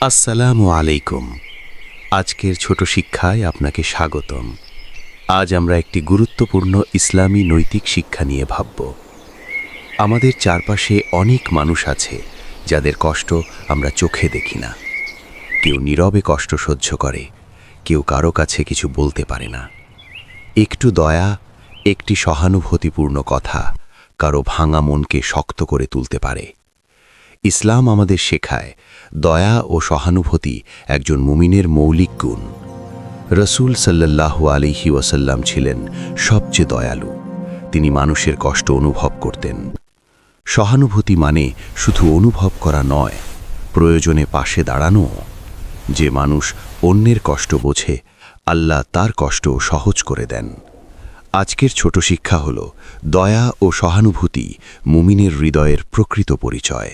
আসসালামু আলাইকুম। আজকের ছোট শিক্ষায় আপনাকে স্বাগতম। আজ আমরা একটি গুরুত্বপূর্ণ ইসলামী নৈতিক শিক্ষা নিয়ে ভাবব। আমাদের চারপাশে অনেক মানুষ আছে যাদের কষ্ট আমরা চোখে দেখি না। কেউ নীরবে কষ্ট সহ্য করে, কেউ কারো কাছে কিছু বলতে পারে না। একটু দয়া, একটি সহানুভূতিপূর্ণ কথা কারো ভাঙা মনকে শক্ত করে তুলতে পারে। ইসলাম আমাদের শেখায় দয়া ও সহানুভূতি একজন মুমিনের মৌলিক গুণ। রসূল সাল্লাল্লাহু আলাইহি ওয়াসাল্লাম ছিলেন সবচেয়ে দয়ালু। তিনি মানুষের কষ্ট অনুভব করতেন। সহানুভূতি মানে শুধু অনুভব করা নয়, প্রয়োজনে পাশে দাঁড়ানো। যে মানুষ অন্যের কষ্ট বোঝে, আল্লাহ তার কষ্ট সহজ করে দেন। আজকের ছোট শিক্ষা হল দয়া ও সহানুভূতি মুমিনের হৃদয়ের প্রকৃত পরিচয়।